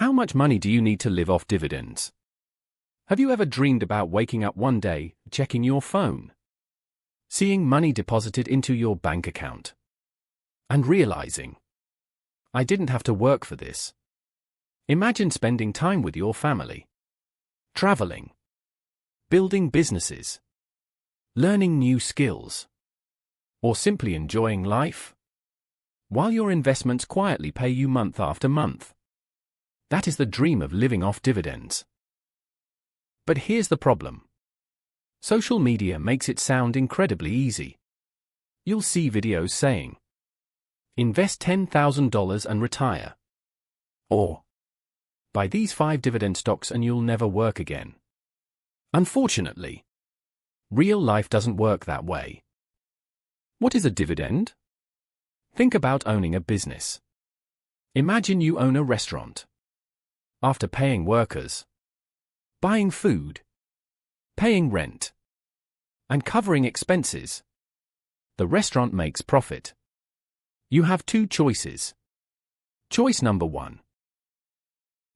How much money do you need to live off dividends? Have you ever dreamed about waking up one day, checking your phone, seeing money deposited into your bank account, and realizing, I didn't have to work for this? Imagine spending time with your family, traveling, building businesses, learning new skills, or simply enjoying life, while your investments quietly pay you month after month. That is the dream of living off dividends. But here's the problem. Social media makes it sound incredibly easy. You'll see videos saying, invest $10,000 and retire. Or, buy these 5 dividend stocks and you'll never work again. Unfortunately, real life doesn't work that way. What is a dividend? Think about owning a business. Imagine you own a restaurant. After paying workers, buying food, paying rent, and covering expenses, the restaurant makes profit. You have 2 choices. Choice number 1.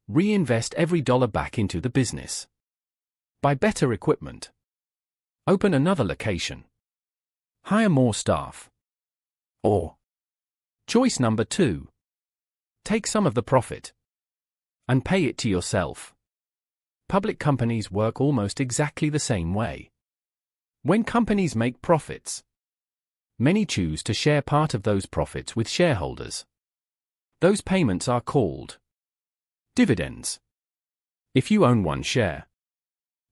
Reinvest every dollar back into the business. Buy better equipment. Open another location. Hire more staff. Or, choice number 2. Take some of the profit and pay it to yourself. Public companies work almost exactly the same way. When companies make profits, many choose to share part of those profits with shareholders. Those payments are called dividends. If you own 1 share,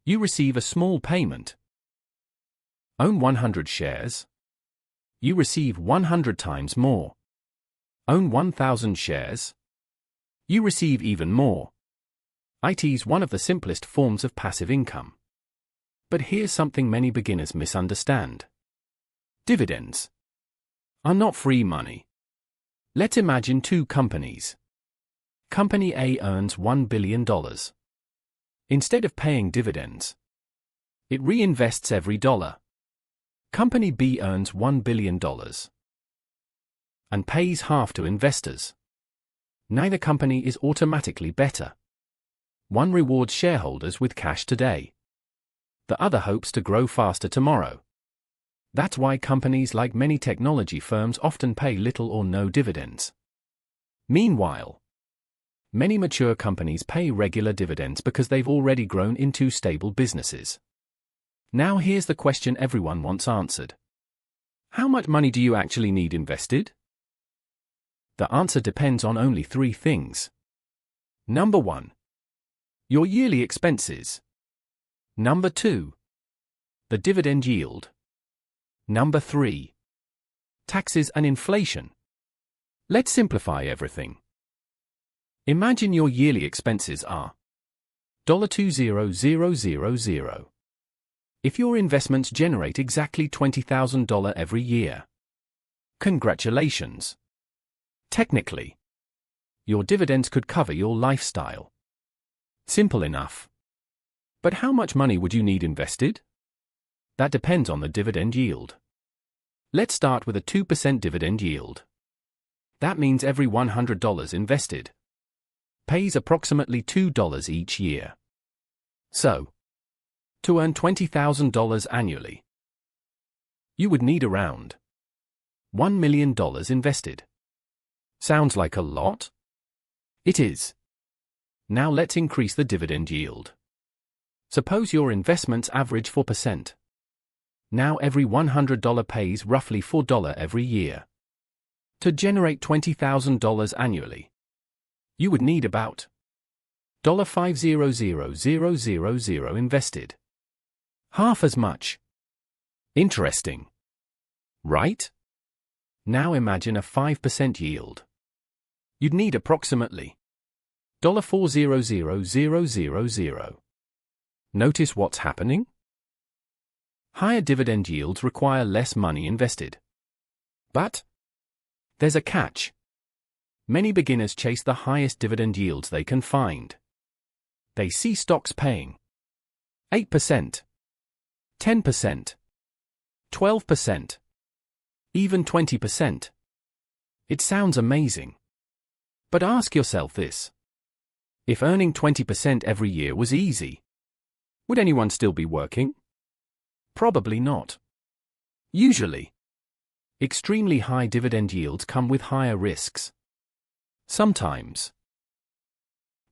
you receive a small payment. Own 100 shares, you receive 100 times more. Own 1,000 shares, you receive even more. It is one of the simplest forms of passive income. But here's something many beginners misunderstand. Dividends are not free money. Let's imagine 2 companies. Company A earns $1 billion. Instead of paying dividends, it reinvests every dollar. Company B earns $1 billion and pays half to investors. Neither company is automatically better. One rewards shareholders with cash today. The other hopes to grow faster tomorrow. That's why companies like many technology firms often pay little or no dividends. Meanwhile, many mature companies pay regular dividends because they've already grown into stable businesses. Now here's the question everyone wants answered. How much money do you actually need invested? The answer depends on only 3 things. Number 1. Your yearly expenses. Number 2. The dividend yield. Number 3. Taxes and inflation. Let's simplify everything. Imagine your yearly expenses are $20000. If your investments generate exactly $20,000 every year, congratulations. Technically, your dividends could cover your lifestyle. Simple enough. But how much money would you need invested? That depends on the dividend yield. Let's start with a 2% dividend yield. That means every $100 invested pays approximately $2 each year. So, to earn $20,000 annually, you would need around $1 million invested. Sounds like a lot? It is. Now let's increase the dividend yield. Suppose your investments average 4%. Now every $100 pays roughly $4 every year. To generate $20,000 annually, you would need about $500,000 invested. Half as much. Interesting, right? Now imagine a 5% yield. You'd need approximately $400,000. Notice what's happening? Higher dividend yields require less money invested. But there's a catch. Many beginners chase the highest dividend yields they can find. They see stocks paying 8%, 10%, 12%, even 20%. It sounds amazing. But ask yourself this. If earning 20% every year was easy, would anyone still be working? Probably not. Usually, extremely high dividend yields come with higher risks. Sometimes,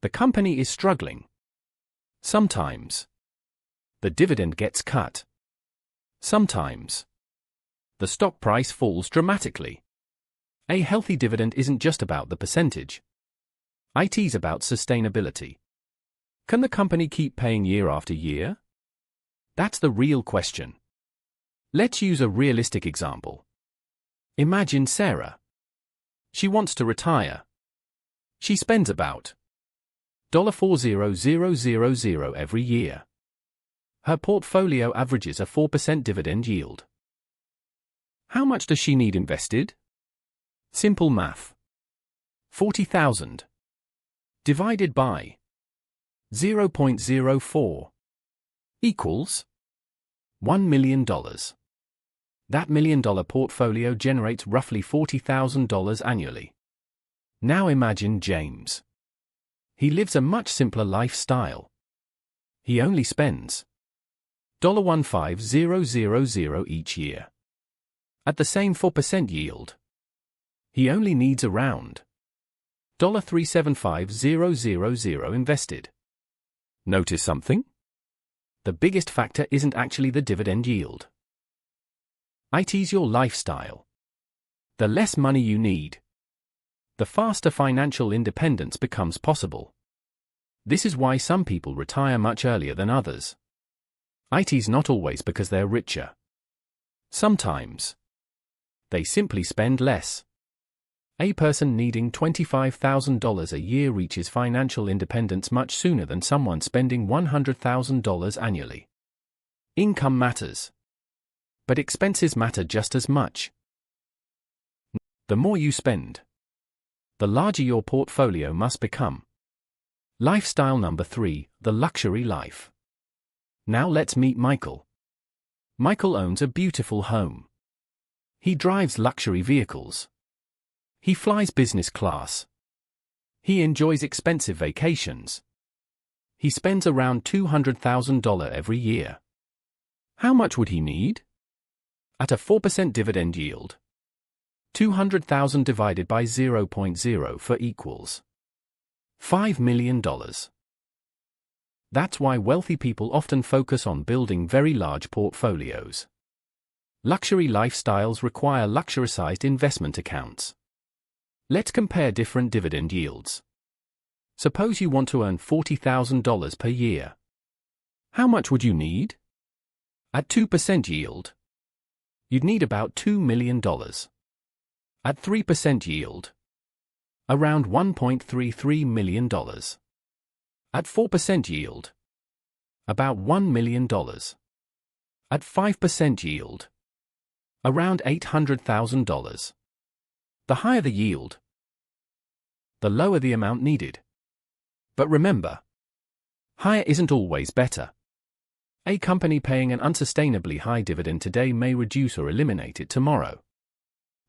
the company is struggling. Sometimes, the dividend gets cut. Sometimes, the stock price falls dramatically. A healthy dividend isn't just about the percentage. It's about sustainability. Can the company keep paying year after year? That's the real question. Let's use a realistic example. Imagine Sarah. She wants to retire. She spends about $40000 every year. Her portfolio averages a 4% dividend yield. How much does she need invested? Simple math. 40,000 divided by 0.04 equals $1 million. That $1 million portfolio generates roughly $40,000 annually. Now imagine James. He lives a much simpler lifestyle. He only spends $15000 each year. At the same 4% yield, he only needs around $375,000 invested. Notice something? The biggest factor isn't actually the dividend yield. It's your lifestyle. The less money you need, the faster financial independence becomes possible. This is why some people retire much earlier than others. It's not always because they're richer. Sometimes, they simply spend less. A person needing $25,000 a year reaches financial independence much sooner than someone spending $100,000 annually. Income matters, but expenses matter just as much. The more you spend, the larger your portfolio must become. Lifestyle number 3, the luxury life. Now let's meet Michael. Michael owns a beautiful home. He drives luxury vehicles. He flies business class. He enjoys expensive vacations. He spends around $200,000 every year. How much would he need? At a 4% dividend yield, $200,000 divided by 0.04 equals $5 million. That's why wealthy people often focus on building very large portfolios. Luxury lifestyles require luxury-sized investment accounts. Let's compare different dividend yields. Suppose you want to earn $40,000 per year. How much would you need? At 2% yield, you'd need about $2 million. At 3% yield, around $1.33 million. At 4% yield, about $1 million. At 5% yield, around $800,000. The higher the yield, the lower the amount needed. But remember, higher isn't always better. A company paying an unsustainably high dividend today may reduce or eliminate it tomorrow.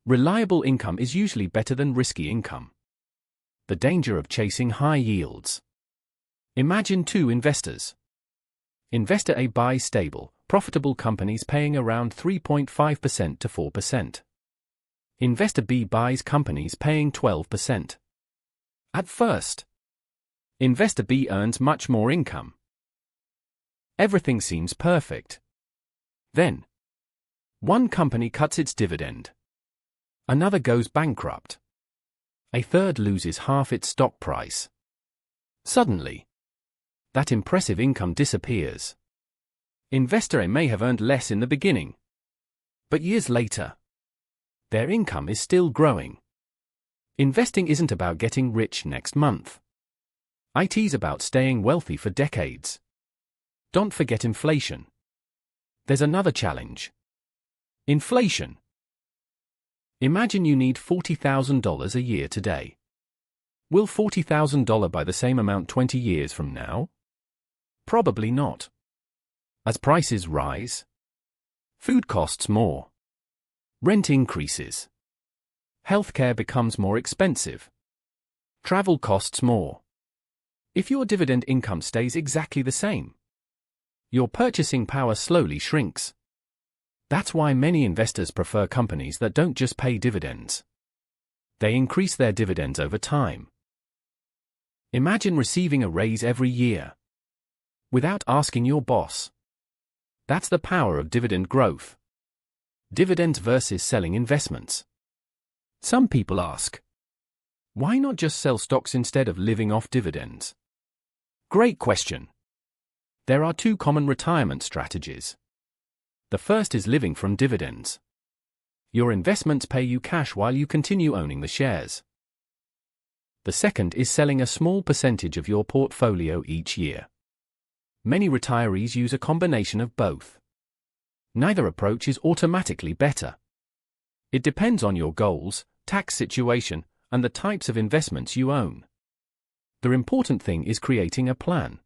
Reliable income is usually better than risky income. The danger of chasing high yields. Imagine two investors. Investor A buys stable, profitable companies paying around 3.5% to 4%. Investor B buys companies paying 12%. At first, Investor B earns much more income. Everything seems perfect. Then, one company cuts its dividend. Another goes bankrupt. A third loses half its stock price. Suddenly, that impressive income disappears. Investor A may have earned less in the beginning, but years later, their income is still growing. Investing isn't about getting rich next month. It's about staying wealthy for decades. Don't forget inflation. There's another challenge. Inflation. Imagine you need $40,000 a year today. Will $40,000 buy the same amount 20 years from now? Probably not. As prices rise, food costs more. Rent increases. Healthcare becomes more expensive. Travel costs more. If your dividend income stays exactly the same, your purchasing power slowly shrinks. That's why many investors prefer companies that don't just pay dividends. They increase their dividends over time. Imagine receiving a raise every year, without asking your boss. That's the power of dividend growth. Dividends versus selling investments. Some people ask, why not just sell stocks instead of living off dividends? Great question. There are two common retirement strategies. The first is living from dividends. Your investments pay you cash while you continue owning the shares. The second is selling a small percentage of your portfolio each year. Many retirees use a combination of both. Neither approach is automatically better. It depends on your goals, tax situation, and the types of investments you own. The important thing is creating a plan.